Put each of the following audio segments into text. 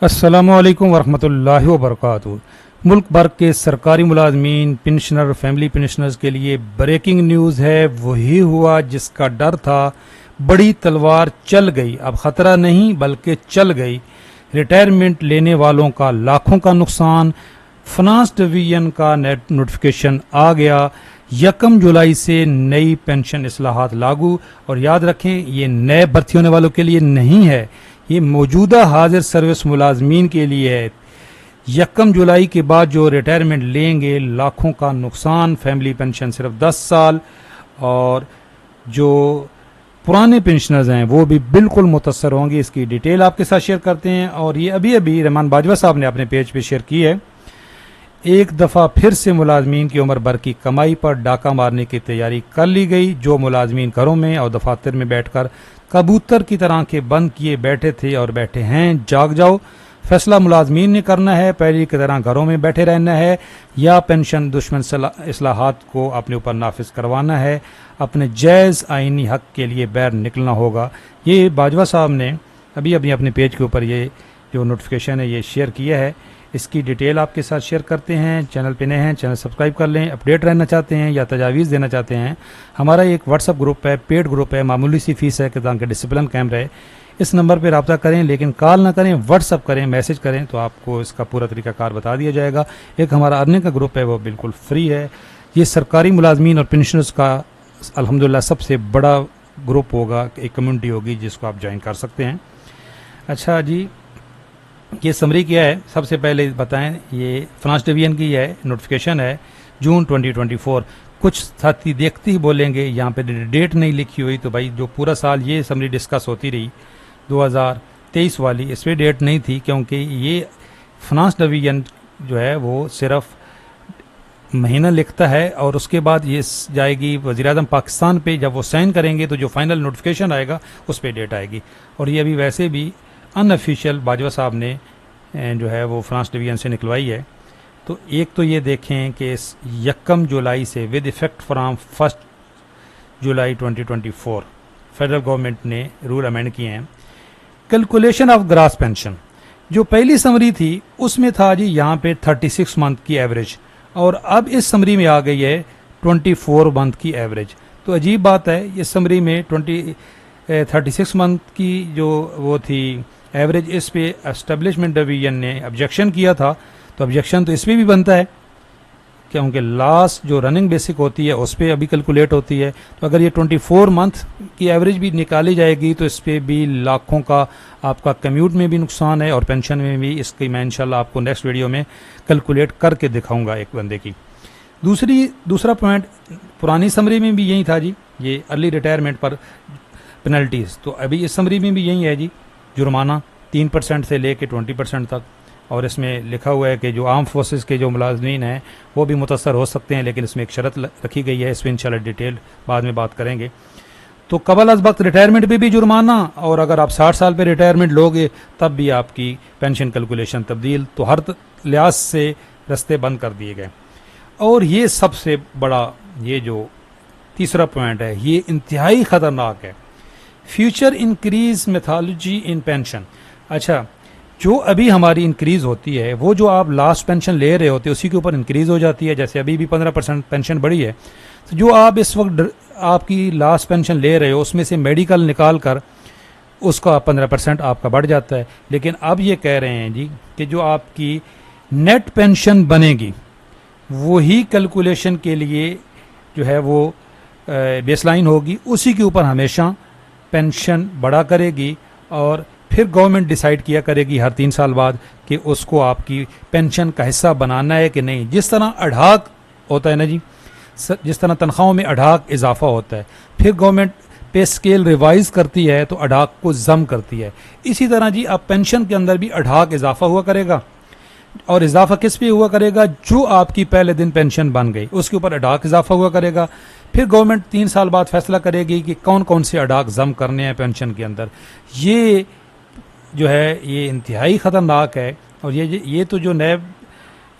अस्सलामुअलैकुम वरहमतुल्लाहि वबरकातुहू। मुल्क भर के सरकारी मुलाजमीन, पेंशनर, फैमिली पेंशनर्स के लिए ब्रेकिंग न्यूज़ है। वही हुआ जिसका डर था। बड़ी तलवार चल गई। अब ख़तरा नहीं बल्कि चल गई। रिटायरमेंट लेने वालों का लाखों का नुकसान। फाइनेंस डिवीजन का नेट नोटिफिकेशन आ गया। 1 जुलाई से नई पेंशन इस्लाहात लागू। और याद रखें, ये नए भर्ती होने वालों के लिए नहीं है, ये मौजूदा हाजिर सर्विस मुलाजमीन के लिए है। 1 जुलाई के बाद जो रिटायरमेंट लेंगे, लाखों का नुकसान। फैमिली पेंशन सिर्फ 10 साल, और जो पुराने पेंशनर्स हैं वो भी बिल्कुल मुतासर होंगे। इसकी डिटेल आपके साथ शेयर करते हैं। और ये अभी अभी रहमान बाजवा साहब ने अपने पेज पे शेयर की है। एक दफ़ा फिर से मुलाजमीन की उम्र भर की कमाई पर डाका मारने की तैयारी कर ली गई। जो मुलाजमीन घरों में और दफातर में बैठकर कबूतर की तरह के बंद किए बैठे थे और बैठे हैं, जाग जाओ। फैसला मुलाजमीन ने करना है, पहले की तरह घरों में बैठे रहना है या पेंशन दुश्मन इस्लाहात को अपने ऊपर नाफिज करवाना है। अपने जायज़ आइनी हक के लिए बैर निकलना होगा। ये बाजवा साहब ने अभी अभी अपने पेज के ऊपर ये जो नोटिफिकेशन है ये शेयर किया है। इसकी डिटेल आपके साथ शेयर करते हैं। चैनल पे नए हैं, चैनल सब्सक्राइब कर लें। अपडेट रहना चाहते हैं या तजावीज़ देना चाहते हैं, हमारा एक व्हाट्सअप ग्रुप है, पेड ग्रुप है, मामूली सी फीस है कि ताकि डिसिप्लिन कायम रहे। इस नंबर पर रब्ता करें, लेकिन कॉल ना करें, व्हाट्सअप करें, मैसेज करें, तो आपको इसका पूरा तरीकाकार बता दिया जाएगा। एक हमारा अर्निंग का ग्रुप है, वो बिल्कुल फ्री है। ये सरकारी मुलाजमीन और पेंशनर्स का अल्हम्दुलिल्लाह सबसे बड़ा ग्रुप होगा, एक कम्युनिटी होगी जिसको आप ज्वाइन कर सकते हैं। अच्छा जी, ये समरी क्या है, सबसे पहले बताएं। ये फाइनेंस डिवीजन की है, नोटिफिकेशन है जून 2024। कुछ साथी देखते ही बोलेंगे यहाँ पे डेट नहीं लिखी हुई, तो भाई जो पूरा साल ये समरी डिस्कस होती रही 2023 वाली, इस पर डेट नहीं थी, क्योंकि ये फाइनेंस डिवीजन जो है वो सिर्फ महीना लिखता है और उसके बाद ये जाएगी वज़ीर-ए-आज़म पाकिस्तान पे। जब वो साइन करेंगे तो जो फाइनल नोटिफिकेशन आएगा उस पर डेट आएगी। और ये अभी वैसे भी अनऑफिशियल बाजवा साहब ने जो है वो फाइनेंस डिवीजन से निकलवाई है। तो एक तो ये देखें कि इस 1 जुलाई से with effect from 1 July 2024 federal government ने रूल अमेंड किए हैं। कैलकुलेशन ऑफ ग्रास पेंशन, जो पहली समरी थी उसमें था जी यहाँ पे 36 मंथ की एवरेज, और अब इस समरी में आ गई है 24 मंथ की एवरेज। तो अजीब बात है, इस समरी में 36 मंथ की जो वो थी एवरेज, इस पे एस्टेब्लिशमेंट डिवीजन ने ऑब्जेक्शन किया था। तो ऑब्जेक्शन तो इस पर भी बनता है, क्योंकि लास्ट जो रनिंग बेसिक होती है उस पर अभी कैलकुलेट होती है। तो अगर ये 24 मंथ की एवरेज भी निकाली जाएगी तो इस पर भी लाखों का आपका कम्यूट में भी नुकसान है और पेंशन में भी। इसकी मैं इंशाल्लाह आपको नेक्स्ट वीडियो में कैलकुलेट करके दिखाऊंगा एक बंदे की। दूसरा पॉइंट, पुरानी समरी में भी यही था जी, ये अर्ली रिटायरमेंट पर पेनल्टीज़। तो अभी इस समरी में भी यही है जी, जुर्माना 3% से लेके 20% तक। और इसमें लिखा हुआ है कि जो आर्म फोर्सेस के जो मुलाजमीन हैं वो भी मुतासर हो सकते हैं, लेकिन इसमें एक शर्त रखी गई है। इस पर इंशाल्लाह डिटेल बाद में बात करेंगे। तो कबल अज़ वक्त रिटायरमेंट पे भी जुर्माना, और अगर आप 60 साल पे रिटायरमेंट लोगे तब भी आपकी पेंशन कैलकुलेशन तब्दील। तो हर लिहाज से रास्ते बंद कर दिए गए। और ये सबसे बड़ा, ये जो तीसरा पॉइंट है, ये इंतहाई ख़तरनाक है। फ्यूचर इंक्रीज मेथोलॉजी इन पेंशन। अच्छा, जो अभी हमारी इंक्रीज होती है वो जो आप लास्ट पेंशन ले रहे होते हैं उसी के ऊपर इंक्रीज हो जाती है। जैसे अभी भी 15% पेंशन बढ़ी है, तो जो आप इस वक्त आपकी लास्ट पेंशन ले रहे हो उसमें से मेडिकल निकाल कर उसका 15% आपका बढ़ जाता है। लेकिन अब ये कह रहे हैं जी कि जो आपकी नेट पेंशन बनेगी वही कैलकुलेशन के लिए जो है वो बेसलाइन होगी, उसी के ऊपर हमेशा पेंशन बढ़ा करेगी। और फिर गवर्नमेंट डिसाइड किया करेगी हर 3 साल बाद कि उसको आपकी पेंशन का हिस्सा बनाना है कि नहीं। जिस तरह अढ़ाक होता है ना जी, जिस तरह तनख्वाहों में अढ़ाक इजाफा होता है, फिर गवर्नमेंट पे स्केल रिवाइज करती है तो अढ़ाक को जम करती है। इसी तरह जी अब पेंशन के अंदर भी अढ़ाक इजाफा हुआ करेगा। और इजाफा किस पे हुआ करेगा? जो आपकी पहले दिन पेंशन बन गई उसके ऊपर अढ़ाक इजाफा हुआ करेगा। फिर गवर्नमेंट 3 साल बाद फैसला करेगी कि कौन कौन से अढ़ाक जम करने हैं पेंशन के अंदर। ये जो है ये इंतहाई ख़तरनाक है। और ये तो जो नए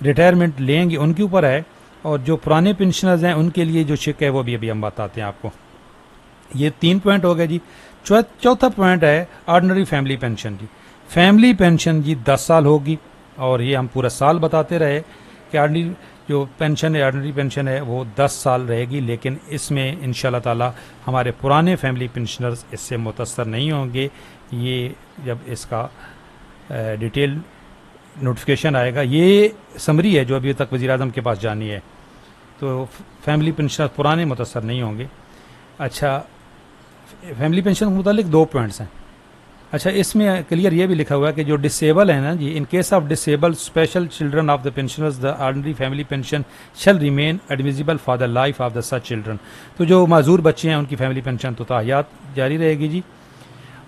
रिटायरमेंट लेंगे उनके ऊपर है, और जो पुराने पेंशनर्स हैं उनके लिए जो शिक है वो भी अभी हम बताते हैं आपको। ये 3 पॉइंट हो गए जी। चौथा पॉइंट है ऑर्डिनरी फैमिली पेंशन जी। फैमिली पेंशन जी 10 साल होगी, और ये हम पूरा साल बताते रहे कि ऑर्डिनरी जो पेंशन है, ऑर्डिनरी पेंशन है, वो 10 साल रहेगी। लेकिन इसमें इंशाल्लाह ताला हमारे पुराने फैमिली पेंशनर्स इससे मुतासर नहीं होंगे। ये जब इसका डिटेल नोटिफिकेशन आएगा, ये समरी है जो अभी तक वज़ीर आज़म के पास जानी है, तो फैमिली पेंशनर पुराने मुतासर नहीं होंगे। अच्छा, फैमिली पेंशन के मुतालिक 2 पॉइंट्स हैं। अच्छा, इसमें क्लियर ये भी लिखा हुआ है कि जो डिसेबल है ना जी, in case of disable special children of the pensioners the ordinary family pension shall remain admissible for the life of the such children. तो जो माजूर बच्चे हैं उनकी फैमिली पेंशन तो ताहयात जारी रहेगी जी।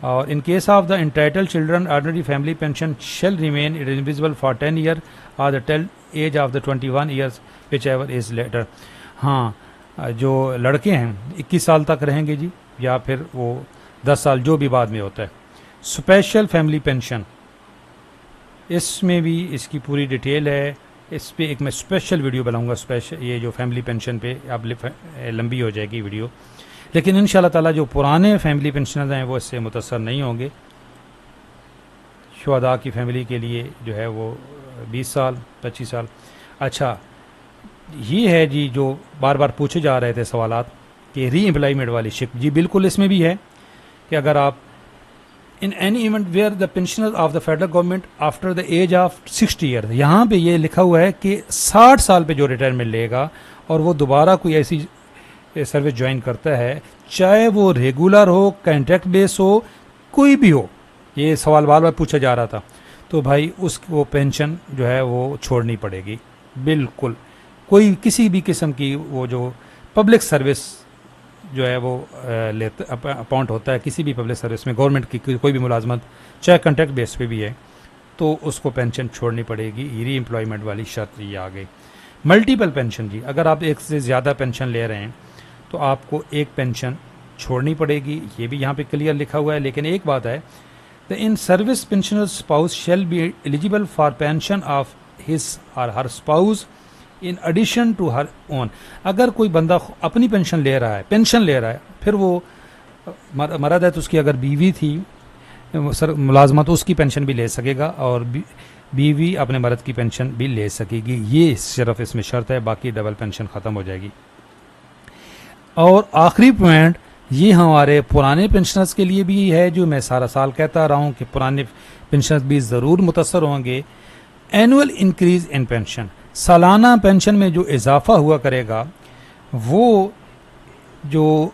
और in case of the entitle children ordinary family pension shall remain admissible for 10 year और the till age of the 21 years whichever is later. हाँ, जो लड़के हैं 21 साल तक रहेंगे जी, या फिर वो 10 साल जो भी बाद में होता है। स्पेशल फैमिली पेंशन, इसमें भी इसकी पूरी डिटेल है। इस पे एक मैं स्पेशल वीडियो बनाऊंगा, स्पेशल ये जो फैमिली पेंशन पे, अब लंबी हो जाएगी वीडियो। लेकिन इंशाल्लाह ताला जो पुराने फैमिली पेंशनर्स हैं वो इससे मुतासर नहीं होंगे। शुहदा की फैमिली के लिए जो है वो 20 साल 25 साल। अच्छा, ये है जी जो बार बार पूछे जा रहे थे सवालात कि री एम्प्लॉयमेंट वाली शिफ्ट, जी बिल्कुल इसमें भी है कि अगर आप in any event where the pensioner of the federal government after the age of 60 year, यहाँ पे ये लिखा हुआ है कि 60 साल पे जो रिटायरमेंट लेगा और वो दोबारा कोई ऐसी सर्विस ज्वाइन करता है, चाहे वो रेगुलर हो, कॉन्ट्रैक्ट बेस हो, कोई भी हो, ये सवाल बार बार पूछा जा रहा था, तो भाई उसको पेंशन जो है वो छोड़नी पड़ेगी। बिल्कुल कोई किसी भी किस्म की वो जो पब्लिक सर्विस जो है वो लेते अपॉइंट होता है किसी भी पब्लिक सर्विस में, गवर्नमेंट की कोई भी मुलाजमत, चाहे कॉन्ट्रैक्ट बेस पे भी है, तो उसको पेंशन छोड़नी पड़ेगी। री एम्प्लॉयमेंट वाली शर्त ये आ गई। मल्टीपल पेंशन जी, अगर आप एक से ज़्यादा पेंशन ले रहे हैं तो आपको एक पेंशन छोड़नी पड़ेगी, ये भी यहाँ पे क्लियर लिखा हुआ है। लेकिन एक बात है, the in service pensioner spouse shall be eligible for pension of his or her spouse in addition to her own. अगर कोई बंदा अपनी पेंशन ले रहा है, फिर वो मर्द है तो उसकी अगर बीवी थी मुलाजमत, तो उसकी पेंशन भी ले सकेगा, और बीवी अपने मर्द की पेंशन भी ले सकेगी। ये सिर्फ इसमें शर्त है, बाकी डबल पेंशन ख़त्म हो जाएगी। और आखिरी पॉइंट ये हमारे पुराने पेंशनर्स के लिए भी है, जो मैं सारा साल कहता रहा हूँ कि पुराने पेंशनर्स भी ज़रूर मुतासर होंगे। एनुअल इंक्रीज इन पेंशन, सालाना पेंशन में जो इजाफा हुआ करेगा, वो जो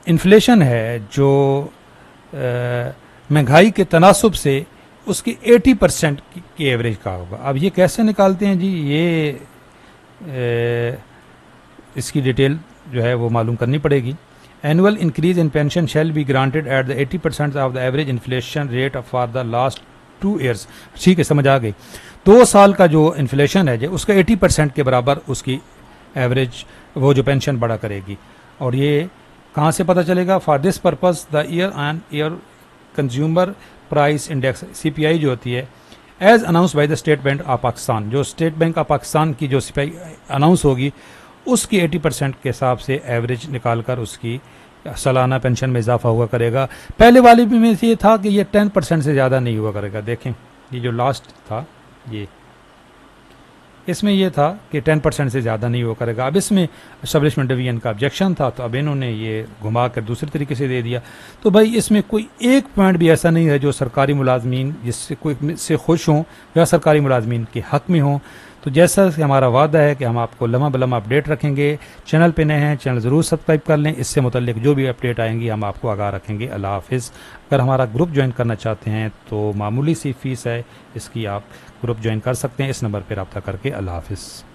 इन्फ्लेशन है, जो महंगाई के तनासुब से उसकी 80% की एवरेज का होगा। अब ये कैसे निकालते हैं जी, ये इसकी डिटेल जो है वो मालूम करनी पड़ेगी। Annual increase in pension shall be granted at the 80% of the average inflation rate for the last 2 years. ठीक है, समझ आ गई। 2 साल का जो इन्फ्लेशन है उसका 80% के बराबर उसकी एवरेज वो जो पेंशन बढ़ा करेगी। और ये कहाँ से पता चलेगा? For this purpose the year and year consumer price index CPI जो होती है, as announced by the State Bank of Pakistan, जो स्टेट बैंक ऑफ पाकिस्तान की जो CPI अनाउंस होगी उसकी 80% के हिसाब से एवरेज निकाल कर उसकी सालाना पेंशन में इजाफा हुआ करेगा। पहले वाले भी में ये था कि ये 10% से ज़्यादा नहीं हुआ करेगा। देखें, ये जो लास्ट था ये, इसमें ये था कि 10% से ज़्यादा नहीं हुआ करेगा। अब इसमें एस्टेब्लिशमेंट डिवीजन का ऑब्जेक्शन था, तो अब इन्होंने ये घुमा कर दूसरे तरीके से दे दिया। तो भाई इसमें कोई एक पॉइंट भी ऐसा नहीं है जो सरकारी मुलाजमीन जिससे कोई से खुश हों या सरकारी मुलाजमीन के हक़ में हों। तो जैसा कि हमारा वादा है कि हम आपको लम्हा बलम्हा अपडेट रखेंगे। चैनल पे नए हैं, चैनल ज़रूर सब्सक्राइब कर लें, इससे मुतल्लिक जो भी अपडेट आएंगी हम आपको आगाह रखेंगे। अल्लाह हाफिज़। अगर हमारा ग्रुप ज्वाइन करना चाहते हैं तो मामूली सी फ़ीस है, इसकी आप ग्रुप ज्वाइन कर सकते हैं इस नंबर पर रब्ता करके। अल्लाह हाफिज़।